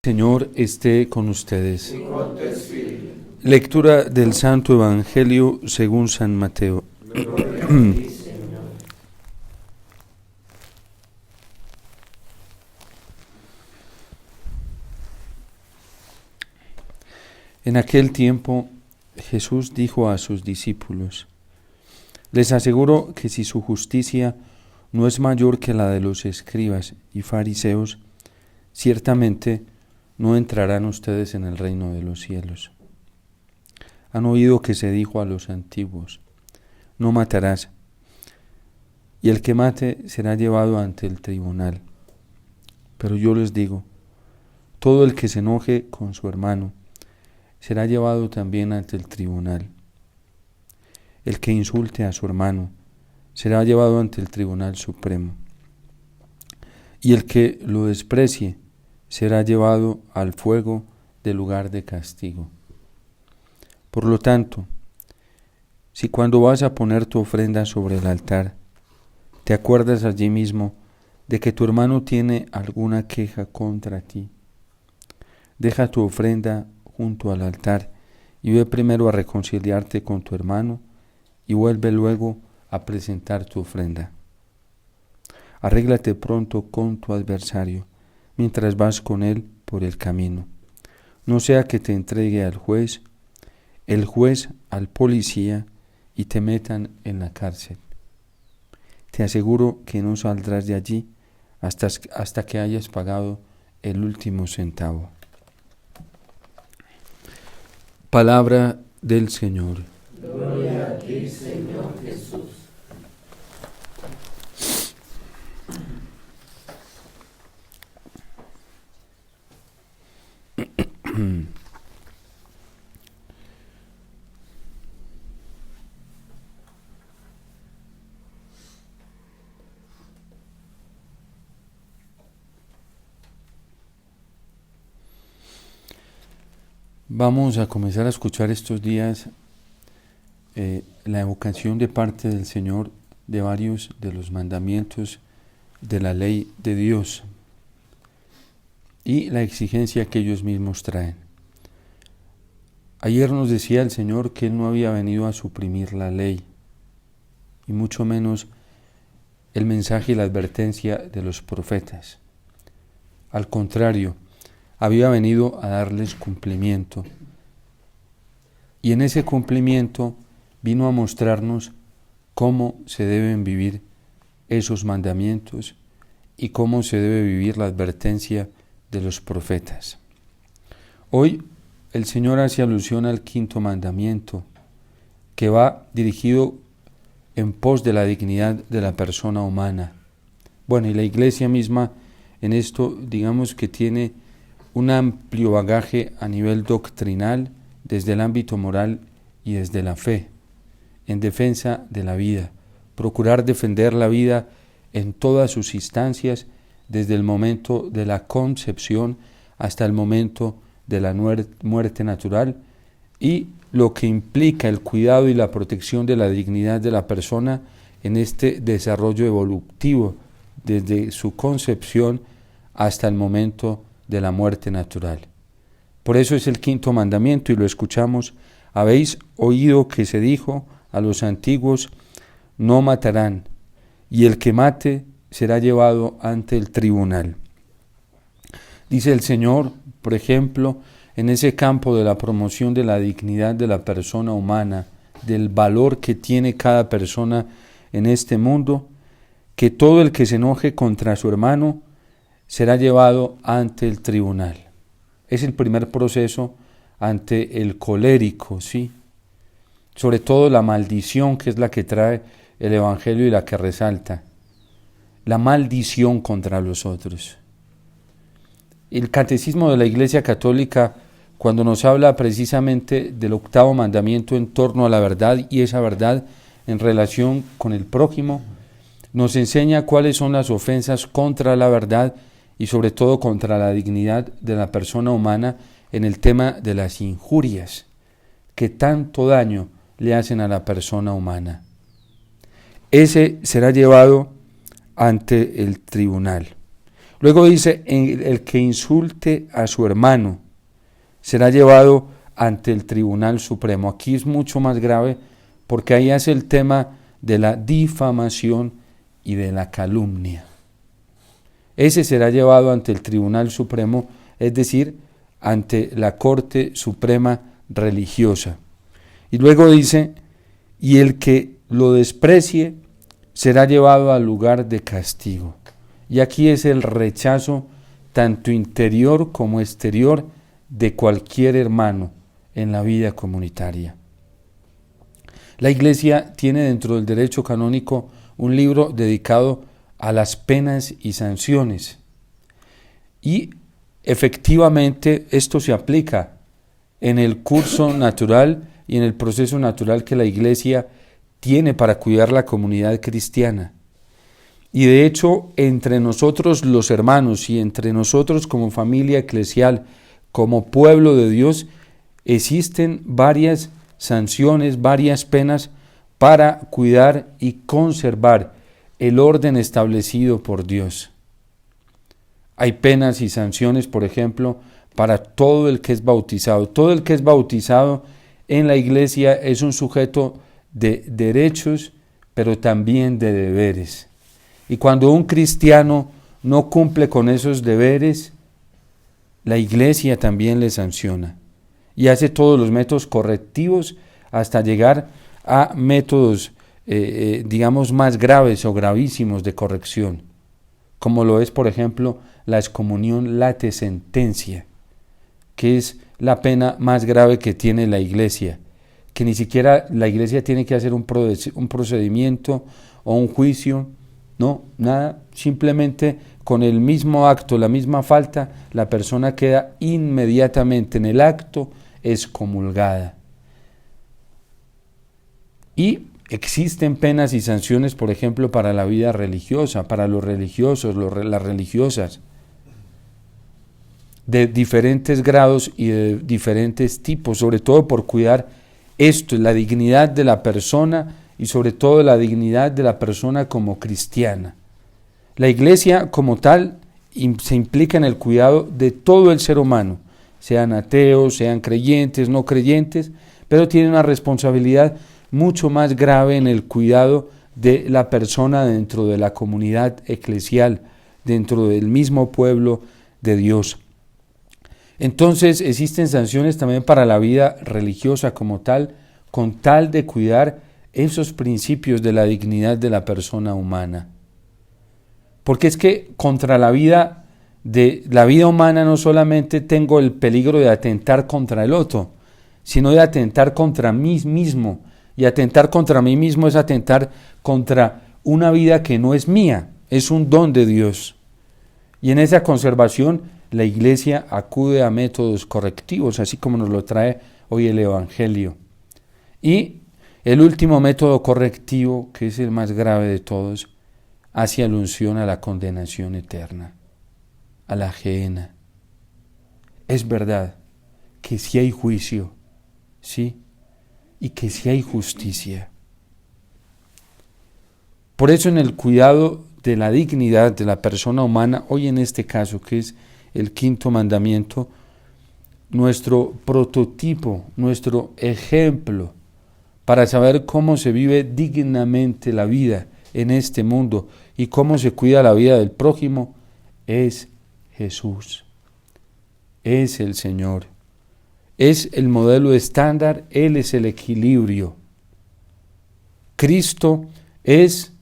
Señor esté con ustedes. Lectura del Santo Evangelio según San Mateo. En aquel tiempo Jesús dijo a sus discípulos: les aseguro que si su justicia no es mayor que la de los escribas y fariseos, ciertamente no entrarán ustedes en el reino de los cielos. Han oído que se dijo a los antiguos: no matarás, y el que mate será llevado ante el tribunal. Pero yo les digo, todo el que se enoje con su hermano será llevado también ante el tribunal. El que insulte a su hermano será llevado ante el Tribunal Supremo. Y el que lo desprecie será llevado al fuego del lugar de castigo. Por lo tanto, si cuando vas a poner tu ofrenda sobre el altar, te acuerdas allí mismo de que tu hermano tiene alguna queja contra ti, deja tu ofrenda junto al altar y ve primero a reconciliarte con tu hermano y vuelve luego a presentar tu ofrenda. Arréglate pronto con tu adversario mientras vas con él por el camino. No sea que te entregue al juez, el juez al policía y te metan en la cárcel. Te aseguro que no saldrás de allí hasta que hayas pagado el último centavo. Palabra del Señor. Gloria a ti, Señor Jesús. Vamos a comenzar a escuchar estos días la evocación de parte del Señor de varios de los mandamientos de la ley de Dios y la exigencia que ellos mismos traen. Ayer nos decía el Señor que Él no había venido a suprimir la ley, y mucho menos el mensaje y la advertencia de los profetas. Al contrario, había venido a darles cumplimiento. Y en ese cumplimiento vino a mostrarnos cómo se deben vivir esos mandamientos y cómo se debe vivir la advertencia de los profetas. Hoy el Señor hace alusión al quinto mandamiento, que va dirigido en pos de la dignidad de la persona humana. Bueno, y la Iglesia misma en esto, digamos que tiene un amplio bagaje a nivel doctrinal, desde el ámbito moral y desde la fe, en defensa de la vida, procurar defender la vida en todas sus instancias, desde el momento de la concepción hasta el momento de la muerte natural, y lo que implica el cuidado y la protección de la dignidad de la persona en este desarrollo evolutivo, desde su concepción hasta el momento de la muerte natural. Por eso es el quinto mandamiento, y lo escuchamos: habéis oído que se dijo a los antiguos: no matarán, y el que mate será llevado ante el tribunal. Dice el Señor, por ejemplo, en ese campo de la promoción de la dignidad de la persona humana, del valor que tiene cada persona en este mundo, que todo el que se enoje contra su hermano será llevado ante el tribunal. Es el primer proceso ante el colérico, ¿sí? Sobre todo la maldición, que es la que trae el Evangelio y la que resalta. La maldición contra los otros. El Catecismo de la Iglesia Católica, cuando nos habla precisamente del octavo mandamiento en torno a la verdad y esa verdad en relación con el prójimo, nos enseña cuáles son las ofensas contra la verdad y sobre todo contra la dignidad de la persona humana en el tema de las injurias que tanto daño le hacen a la persona humana. Ese será llevado ante el tribunal. Luego dice, el que insulte a su hermano será llevado ante el Tribunal Supremo. Aquí es mucho más grave porque ahí hace el tema de la difamación y de la calumnia. Ese será llevado ante el Tribunal Supremo, es decir, ante la Corte Suprema Religiosa. Y luego dice, y el que lo desprecie será llevado al lugar de castigo. Y aquí es el rechazo tanto interior como exterior de cualquier hermano en la vida comunitaria. La Iglesia tiene dentro del derecho canónico un libro dedicado a las penas y sanciones. Y efectivamente esto se aplica en el curso natural y en el proceso natural que la Iglesia tiene para cuidar la comunidad cristiana. Y de hecho, entre nosotros los hermanos y entre nosotros como familia eclesial, como pueblo de Dios, existen varias sanciones, varias penas para cuidar y conservar el orden establecido por Dios. Hay penas y sanciones, por ejemplo, para todo el que es bautizado. Todo el que es bautizado en la Iglesia es un sujeto de derechos, pero también de deberes. Y cuando un cristiano no cumple con esos deberes, la Iglesia también le sanciona y hace todos los métodos correctivos hasta llegar a métodos, digamos, más graves o gravísimos de corrección, como lo es, por ejemplo, la excomunión late sentencia, que es la pena más grave que tiene la Iglesia, que ni siquiera la Iglesia tiene que hacer un procedimiento o un juicio, no, nada, simplemente con el mismo acto, la misma falta, la persona queda inmediatamente en el acto excomulgada. Y existen penas y sanciones, por ejemplo, para la vida religiosa, para los religiosos, las religiosas, de diferentes grados y de diferentes tipos, sobre todo por cuidar esto, la dignidad de la persona y sobre todo la dignidad de la persona como cristiana. La Iglesia como tal se implica en el cuidado de todo el ser humano, sean ateos, sean creyentes, no creyentes, pero tiene una responsabilidad mucho más grave en el cuidado de la persona dentro de la comunidad eclesial, dentro del mismo pueblo de Dios. Entonces existen sanciones también para la vida religiosa como tal, con tal de cuidar esos principios de la dignidad de la persona humana. Porque es que contra la vida humana no solamente tengo el peligro de atentar contra el otro, sino de atentar contra mí mismo. Y atentar contra mí mismo es atentar contra una vida que no es mía, es un don de Dios. Y en esa conservación la Iglesia acude a métodos correctivos, así como nos lo trae hoy el Evangelio. Y el último método correctivo, que es el más grave de todos, hace alusión a la condenación eterna, a la gehenna. Es verdad que sí hay juicio, sí, y que sí hay justicia. Por eso en el cuidado de la dignidad de la persona humana, hoy en este caso, que es el quinto mandamiento, nuestro prototipo, nuestro ejemplo para saber cómo se vive dignamente la vida en este mundo y cómo se cuida la vida del prójimo, es Jesús, es el Señor, es el modelo estándar, Él es el equilibrio. Cristo es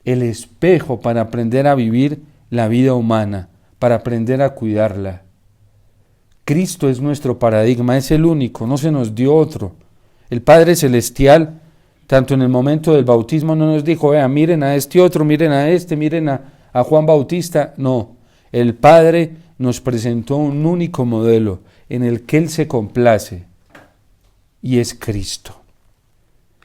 el espejo para aprender a vivir la vida humana, para aprender a cuidarla. Cristo es nuestro paradigma, es el único, no se nos dio otro. El Padre Celestial, tanto en el momento del bautismo, no nos dijo, miren a este otro, miren a este, miren a Juan Bautista. No, el Padre nos presentó un único modelo en el que Él se complace, y es Cristo.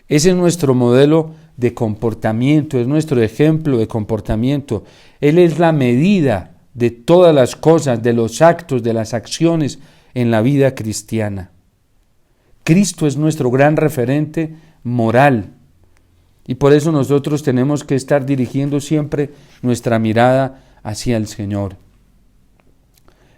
Ese es nuestro modelo de comportamiento, es nuestro ejemplo de comportamiento. Él es la medida de todas las cosas, de los actos, de las acciones en la vida cristiana. Cristo es nuestro gran referente moral y por eso nosotros tenemos que estar dirigiendo siempre nuestra mirada hacia el Señor.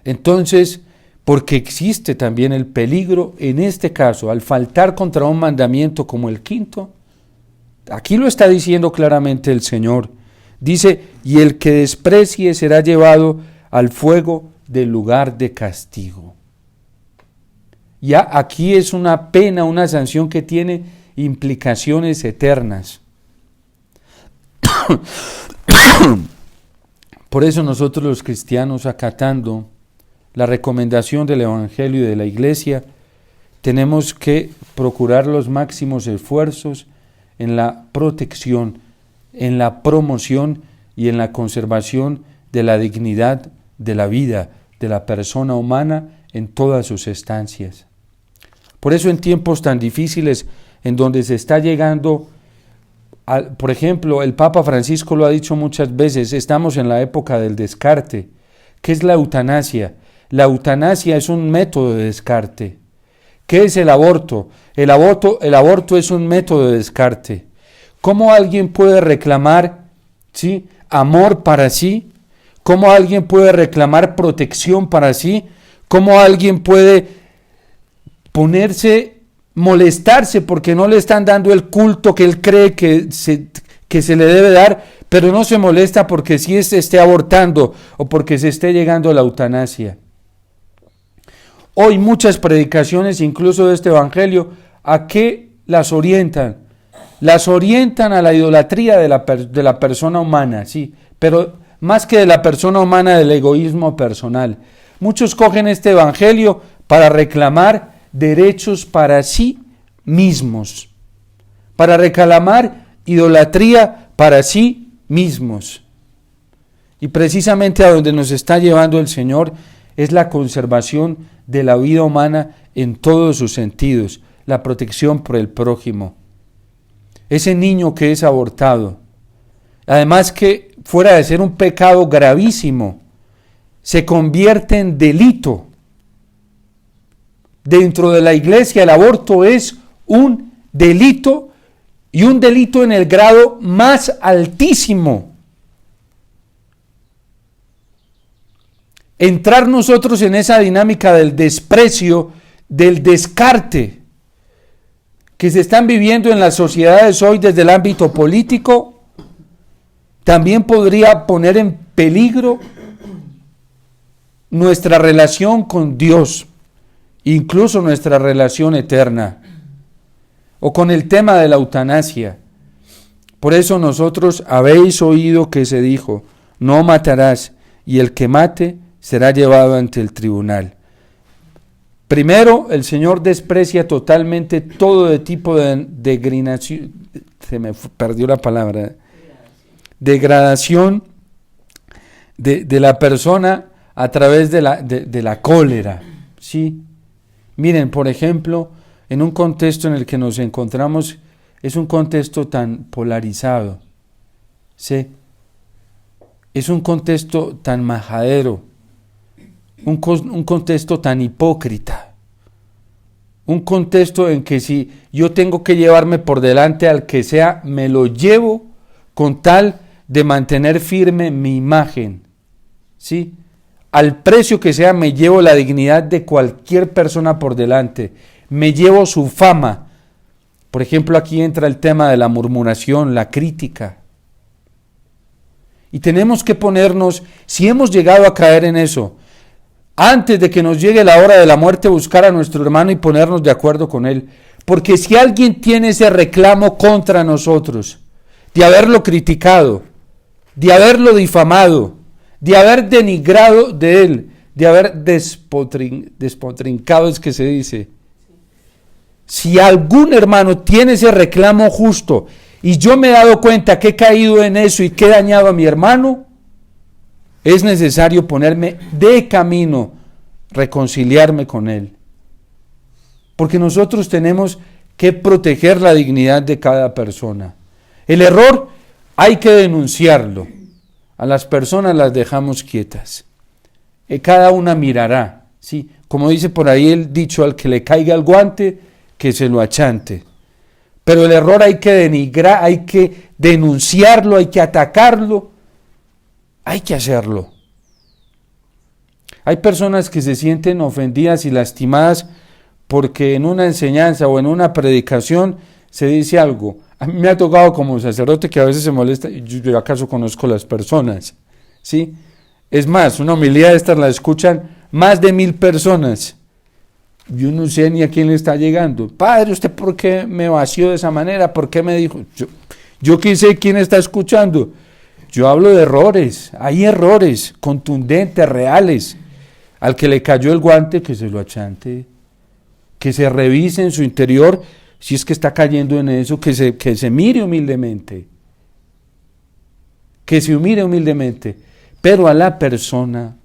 Entonces, porque existe también el peligro, en este caso, al faltar contra un mandamiento como el quinto, aquí lo está diciendo claramente el Señor. Dice, y el que desprecie será llevado al fuego del lugar de castigo. Ya aquí es una pena, una sanción que tiene implicaciones eternas. Por eso nosotros los cristianos, acatando la recomendación del Evangelio y de la Iglesia, tenemos que procurar los máximos esfuerzos en la protección, en la promoción y en la conservación de la dignidad de la vida de la persona humana en todas sus estancias. Por eso en tiempos tan difíciles en donde se está llegando, por ejemplo, el Papa Francisco lo ha dicho muchas veces, estamos en la época del descarte. ¿Qué es la eutanasia? La eutanasia es un método de descarte. ¿Qué es el aborto? El aborto es un método de descarte. ¿Cómo alguien puede reclamar, ¿sí?, amor para sí? ¿Cómo alguien puede reclamar protección para sí? ¿Cómo alguien puede molestarse porque no le están dando el culto que él cree que se le debe dar, pero no se molesta porque sí se esté abortando o porque se esté llegando a la eutanasia? Hoy muchas predicaciones, incluso de este evangelio, ¿a qué las orientan? Las orientan a la idolatría de la persona humana, sí, pero más que de la persona humana, del egoísmo personal. Muchos cogen este evangelio para reclamar derechos para sí mismos, para reclamar idolatría para sí mismos. Y precisamente a donde nos está llevando el Señor es la conservación de la vida humana en todos sus sentidos, la protección por el prójimo. Ese niño que es abortado, además que fuera de ser un pecado gravísimo, se convierte en delito. Dentro de la iglesia el aborto es un delito, y un delito en el grado más altísimo. Entrar nosotros en esa dinámica del desprecio, del descarte, que se están viviendo en las sociedades hoy desde el ámbito político, también podría poner en peligro nuestra relación con Dios, incluso nuestra relación eterna, o con el tema de la eutanasia. Por eso nosotros habéis oído que se dijo, no matarás, y el que mate será llevado ante el tribunal. Primero, el Señor desprecia totalmente todo de tipo de degradación, se me perdió la palabra, degradación de la persona a través de la cólera, ¿sí? Miren, por ejemplo, en un contexto en el que nos encontramos, es un contexto tan polarizado, ¿sí? Es un contexto tan majadero, un contexto tan hipócrita, un contexto en que si yo tengo que llevarme por delante al que sea, me lo llevo con tal de mantener firme mi imagen, ¿sí? Al precio que sea, me llevo la dignidad de cualquier persona por delante, me llevo su fama. Por ejemplo, aquí entra el tema de la murmuración, la crítica. Y tenemos que ponernos, si hemos llegado a caer en eso, antes de que nos llegue la hora de la muerte, buscar a nuestro hermano y ponernos de acuerdo con él. Porque si alguien tiene ese reclamo contra nosotros, de haberlo criticado, de haberlo difamado, de haber denigrado de él, de haber despotrincado, es que se dice. Si algún hermano tiene ese reclamo justo y yo me he dado cuenta que he caído en eso y que he dañado a mi hermano, es necesario ponerme de camino, reconciliarme con él. Porque nosotros tenemos que proteger la dignidad de cada persona. El error hay que denunciarlo. A las personas las dejamos quietas. Cada una mirará, ¿sí? Como dice por ahí el dicho, al que le caiga el guante, que se lo achante. Pero el error hay que denigrar, hay que denunciarlo, hay que atacarlo, hay que hacerlo. Hay personas que se sienten ofendidas y lastimadas porque en una enseñanza o en una predicación se dice algo. A mí me ha tocado como sacerdote que a veces se molesta, yo acaso conozco las personas, ¿sí? Es más, una homilía de estas la escuchan más de 1000 personas. Yo no sé ni a quién le está llegando. Padre, ¿usted por qué me vació de esa manera? ¿Por qué me dijo? Yo qué sé quién está escuchando. Yo hablo de errores. Hay errores contundentes, reales. Al que le cayó el guante, que se lo achante. Que se revise en su interior si es que está cayendo en eso. Que se mire humildemente. Que se humille humildemente. Pero a la persona,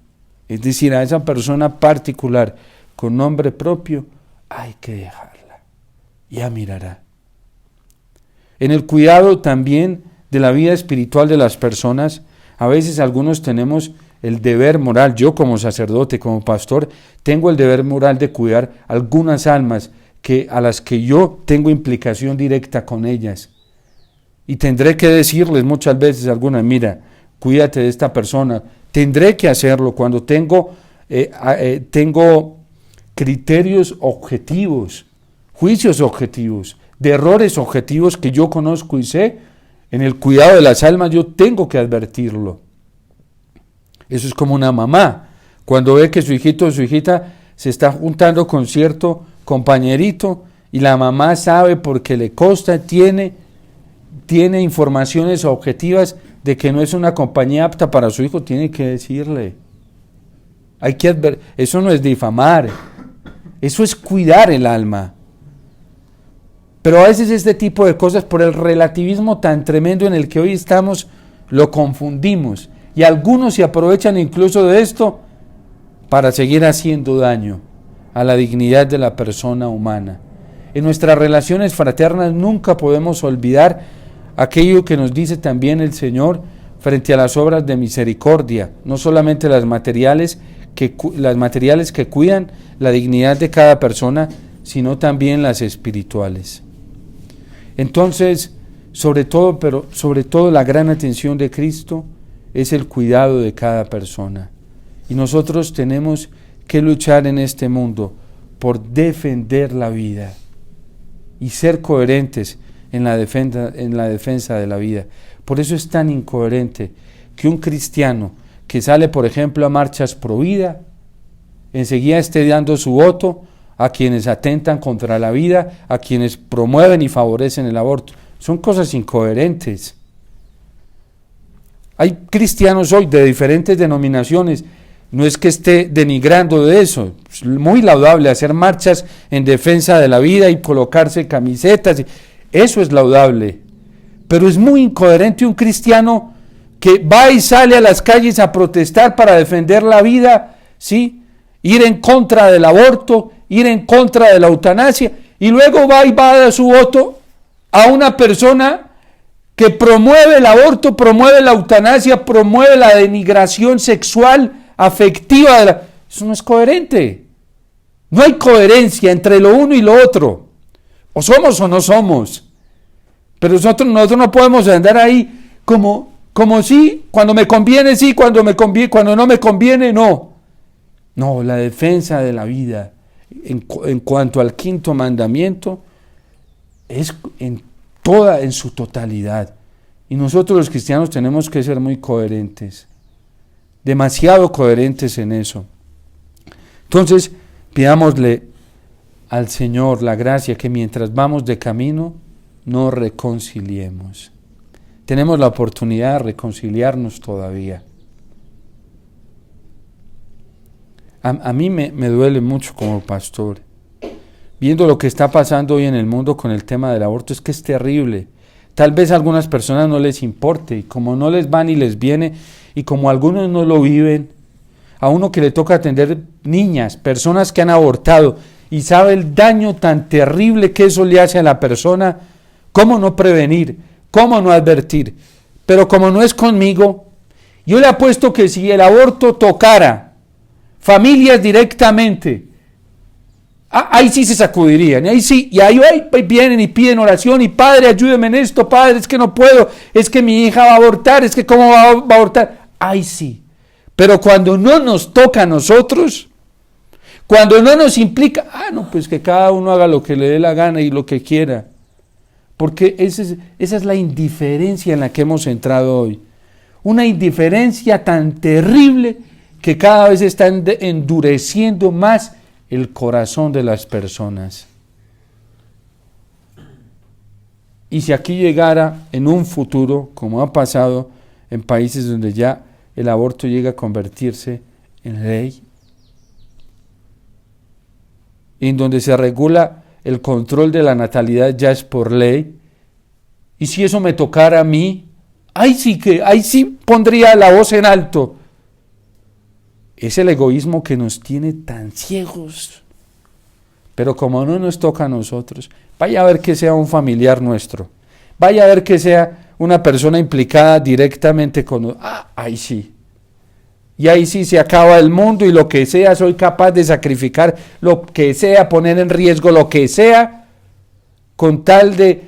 es decir, a esa persona particular, con nombre propio, hay que dejarla. Ya mirará. En el cuidado también de la vida espiritual de las personas, a veces algunos tenemos el deber moral, yo como sacerdote, como pastor, tengo el deber moral de cuidar algunas almas a las que yo tengo implicación directa con ellas. Y tendré que decirles muchas veces a algunas, mira, cuídate de esta persona. Tendré que hacerlo cuando tengo criterios objetivos, juicios objetivos, de errores objetivos que yo conozco y sé. En el cuidado de las almas yo tengo que advertirlo. Eso es como una mamá, cuando ve que su hijito o su hijita se está juntando con cierto compañerito y la mamá sabe porque le consta, tiene informaciones objetivas de que no es una compañía apta para su hijo, tiene que decirle. Hay que eso no es difamar, eso es cuidar el alma. Pero a veces este tipo de cosas, por el relativismo tan tremendo en el que hoy estamos, lo confundimos. Y algunos se aprovechan incluso de esto para seguir haciendo daño a la dignidad de la persona humana. En nuestras relaciones fraternas nunca podemos olvidar aquello que nos dice también el Señor frente a las obras de misericordia, no solamente las materiales que cuidan la dignidad de cada persona, sino también las espirituales. Entonces, sobre todo la gran atención de Cristo es el cuidado de cada persona. Y nosotros tenemos que luchar en este mundo por defender la vida y ser coherentes en la defensa de la vida. Por eso es tan incoherente que un cristiano que sale, por ejemplo, a marchas pro vida, enseguida esté dando su voto a quienes atentan contra la vida, a quienes promueven y favorecen el aborto. Son cosas incoherentes. Hay cristianos hoy de diferentes denominaciones, no es que esté denigrando de eso, es muy laudable hacer marchas en defensa de la vida y colocarse camisetas, eso es laudable, pero es muy incoherente un cristiano que va y sale a las calles a protestar para defender la vida, ¿sí? Ir en contra del aborto, ir en contra de la eutanasia, y luego va a dar su voto a una persona que promueve el aborto, promueve la eutanasia, promueve la denigración sexual, afectiva. Eso no es coherente. No hay coherencia entre lo uno y lo otro. O somos o no somos. Pero nosotros no podemos andar ahí como sí, cuando me conviene sí, cuando no me conviene no. No, la defensa de la vida en cuanto al quinto mandamiento es en su totalidad. Y nosotros los cristianos tenemos que ser muy coherentes, demasiado coherentes en eso. Entonces, pidámosle al Señor la gracia que mientras vamos de camino nos reconciliemos. Tenemos la oportunidad de reconciliarnos todavía. A mí me duele mucho como pastor, viendo lo que está pasando hoy en el mundo con el tema del aborto, es que es terrible. Tal vez a algunas personas no les importe, y como no les va ni les viene, y como algunos no lo viven, a uno que le toca atender niñas, personas que han abortado, y sabe el daño tan terrible que eso le hace a la persona, ¿cómo no prevenir? ¿Cómo no advertir? Pero como no es conmigo, yo le apuesto que si el aborto tocara familias directamente, ahí sí se sacudirían, ahí sí, y ahí vienen y piden oración, y Padre, ayúdeme en esto, Padre, es que no puedo, es que mi hija va a abortar, es que cómo va a abortar, ahí sí, Pero cuando no nos toca a nosotros, cuando no nos implica, no, pues que cada uno haga lo que le dé la gana y lo que quiera. Porque esa es la indiferencia en la que hemos entrado hoy. Una indiferencia tan terrible que cada vez está endureciendo más el corazón de las personas. Y si aquí llegara en un futuro, como ha pasado en países donde ya el aborto llega a convertirse en ley, en donde se regula el control de la natalidad ya es por ley, y si eso me tocara a mí, ahí sí pondría la voz en alto. Es el egoísmo que nos tiene tan ciegos. Pero como no nos toca a nosotros, vaya a ver que sea un familiar nuestro, vaya a ver que sea una persona implicada directamente con nosotros. Ahí sí. Y ahí sí se acaba el mundo y lo que sea, soy capaz de sacrificar lo que sea, poner en riesgo lo que sea, con tal de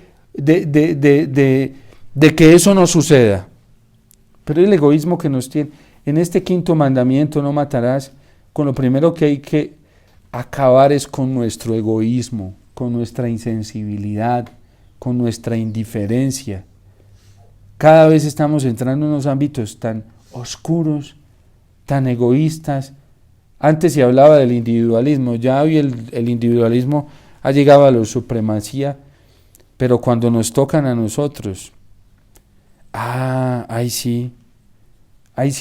que eso no suceda. Pero el egoísmo que nos tiene, en este quinto mandamiento, no matarás, con lo primero que hay que acabar es con nuestro egoísmo, con nuestra insensibilidad, con nuestra indiferencia. Cada vez estamos entrando en unos ámbitos tan oscuros, tan egoístas. Antes se hablaba del individualismo, ya hoy el individualismo ha llegado a la supremacía, pero cuando nos tocan a nosotros, ahí sí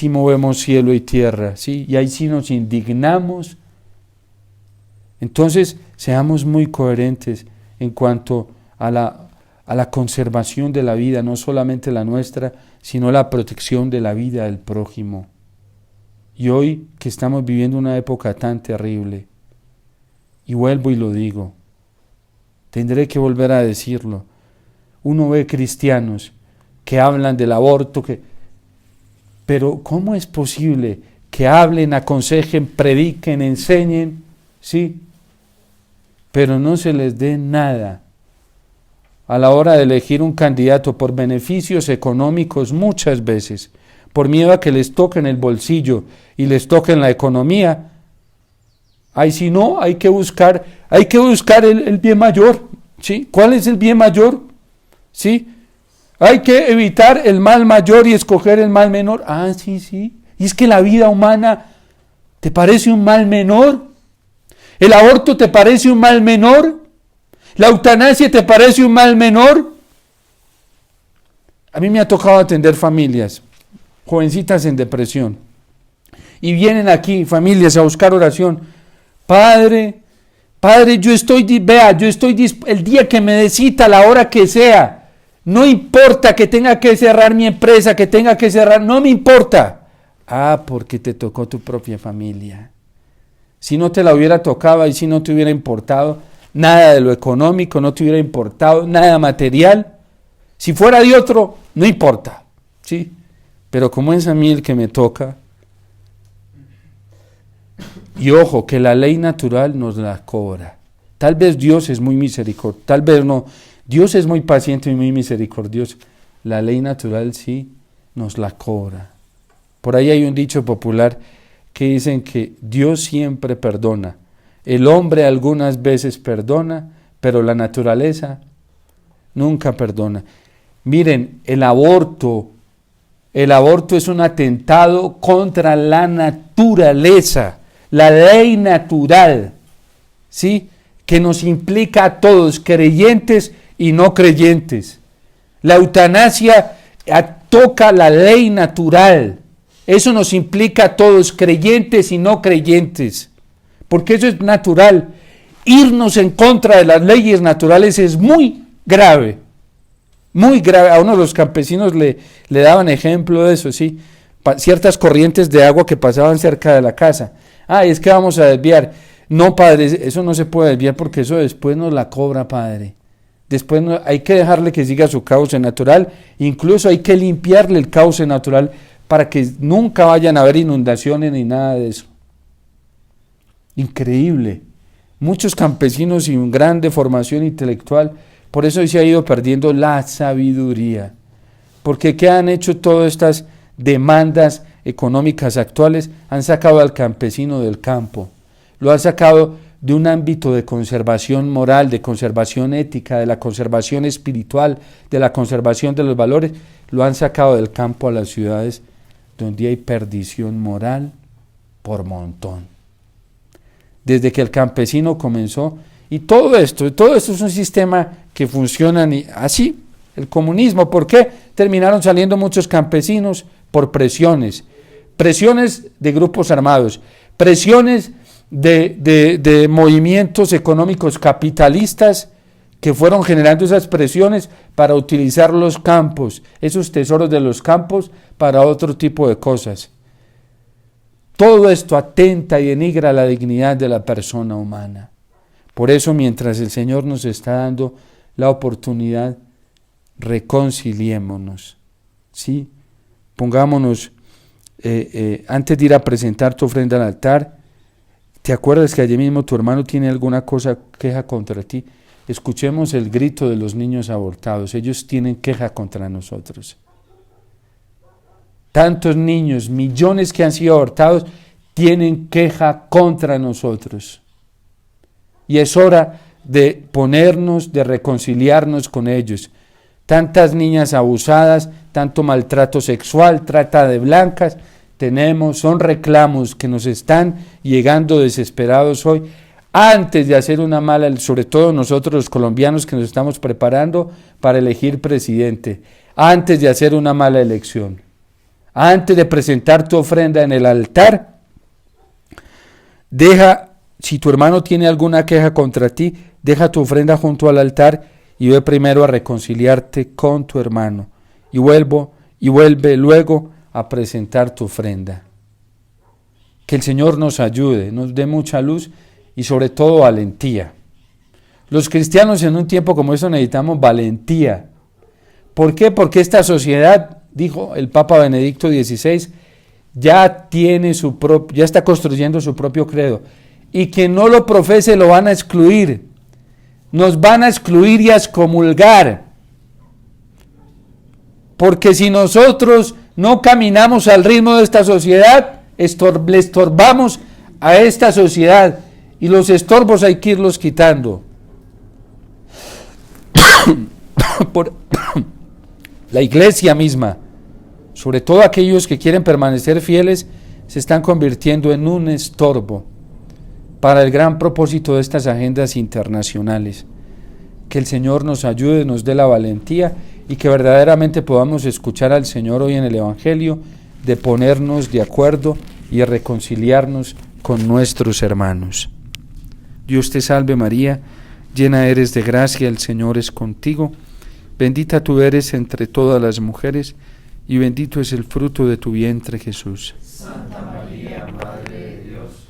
movemos cielo y tierra, ¿sí? Y ahí sí nos indignamos. Entonces, seamos muy coherentes en cuanto a la conservación de la vida, no solamente la nuestra, sino la protección de la vida del prójimo. Y hoy que estamos viviendo una época tan terrible, y vuelvo y lo digo, tendré que volver a decirlo, uno ve cristianos que hablan del aborto, pero ¿cómo es posible que hablen, aconsejen, prediquen, enseñen, sí, pero no se les dé nada a la hora de elegir un candidato por beneficios económicos muchas veces, por miedo a que les toquen el bolsillo y les toquen la economía? Ahí si no, hay que buscar el bien mayor, ¿sí? ¿Cuál es el bien mayor? ¿Sí? Hay que evitar el mal mayor y escoger el mal menor. Sí. Y es que la vida humana, ¿te parece un mal menor? ¿El aborto te parece un mal menor? ¿La eutanasia te parece un mal menor? A mí me ha tocado atender familias, jovencitas en depresión, y vienen aquí familias a buscar oración. Padre, yo estoy el día que me dé cita, la hora que sea, no importa que tenga que cerrar mi empresa, no me importa. Porque te tocó tu propia familia. Si no te la hubiera tocado y si no te hubiera importado nada de lo económico, no te hubiera importado nada material, si fuera de otro, no importa, ¿sí? Pero como es a mí el que me toca, y ojo, que la ley natural nos la cobra. Tal vez Dios es muy misericordioso, tal vez no, Dios es muy paciente y muy misericordioso. La ley natural sí nos la cobra. Por ahí hay un dicho popular que dicen que Dios siempre perdona. El hombre algunas veces perdona, pero la naturaleza nunca perdona. Miren, el aborto es un atentado contra la naturaleza, la ley natural, ¿sí? Que nos implica a todos, creyentes y no creyentes. La eutanasia toca la ley natural. Eso nos implica a todos, creyentes y no creyentes, porque eso es natural. Irnos en contra de las leyes naturales es muy grave, muy grave. A uno de los campesinos le daban ejemplo de eso, ¿sí? Ciertas corrientes de agua que pasaban cerca de la casa. Es que vamos a desviar. No, padre, eso no se puede desviar porque eso después nos la cobra, padre. Después hay que dejarle que siga su cauce natural, incluso hay que limpiarle el cauce natural para que nunca vayan a haber inundaciones ni nada de eso. Increíble. Muchos campesinos sin grande formación intelectual, por eso hoy se ha ido perdiendo la sabiduría. Porque ¿qué han hecho todas estas demandas económicas actuales han sacado al campesino del campo, lo han sacado de un ámbito de conservación moral, de conservación ética, de la conservación espiritual, de la conservación de los valores, lo han sacado del campo a las ciudades donde hay perdición moral por montón. Desde que el campesino comenzó, y todo esto es un sistema que funciona así, el comunismo. ¿Por qué terminaron saliendo muchos campesinos? Por presiones de grupos armados, presiones de movimientos económicos capitalistas que fueron generando esas presiones para utilizar los campos, esos tesoros de los campos, para otro tipo de cosas. Todo esto atenta y denigra la dignidad de la persona humana. Por eso, mientras el Señor nos está dando la oportunidad, reconciliémonos, ¿sí? Pongámonos, antes de ir a presentar tu ofrenda al altar, ¿te acuerdas que allí mismo tu hermano tiene alguna queja contra ti? Escuchemos el grito de los niños abortados. Ellos tienen queja contra nosotros. Tantos niños, millones que han sido abortados, tienen queja contra nosotros. Y es hora de ponernos, de reconciliarnos con ellos. Tantas niñas abusadas, tanto maltrato sexual, trata de blancas, son reclamos que nos están llegando desesperados hoy, antes de hacer una mala, sobre todo nosotros los colombianos que nos estamos preparando para elegir presidente, antes de hacer una mala elección, antes de presentar tu ofrenda en el altar, si tu hermano tiene alguna queja contra ti, deja tu ofrenda junto al altar y ve primero a reconciliarte con tu hermano y vuelve luego a presentar tu ofrenda. Que el Señor nos ayude, nos dé mucha luz y sobre todo valentía. Los cristianos en un tiempo como eso necesitamos valentía. ¿Por qué? Porque esta sociedad, dijo el Papa Benedicto XVI, ya está construyendo su propio credo. Y quien no lo profese lo van a excluir. Nos van a excluir y a excomulgar. Porque si nosotros no caminamos al ritmo de esta sociedad, le estorbamos a esta sociedad. Y los estorbos hay que irlos quitando. La iglesia misma, sobre todo aquellos que quieren permanecer fieles, se están convirtiendo en un estorbo para el gran propósito de estas agendas internacionales. Que el Señor nos ayude, nos dé la valentía y que verdaderamente podamos escuchar al Señor hoy en el Evangelio, de ponernos de acuerdo y reconciliarnos con nuestros hermanos. Dios te salve María, llena eres de gracia, el Señor es contigo, bendita tú eres entre todas las mujeres y bendito es el fruto de tu vientre Jesús. Santa María, Madre de Dios,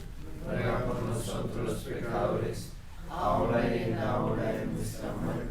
ruega por nosotros los pecadores, ahora y en la hora de nuestra muerte.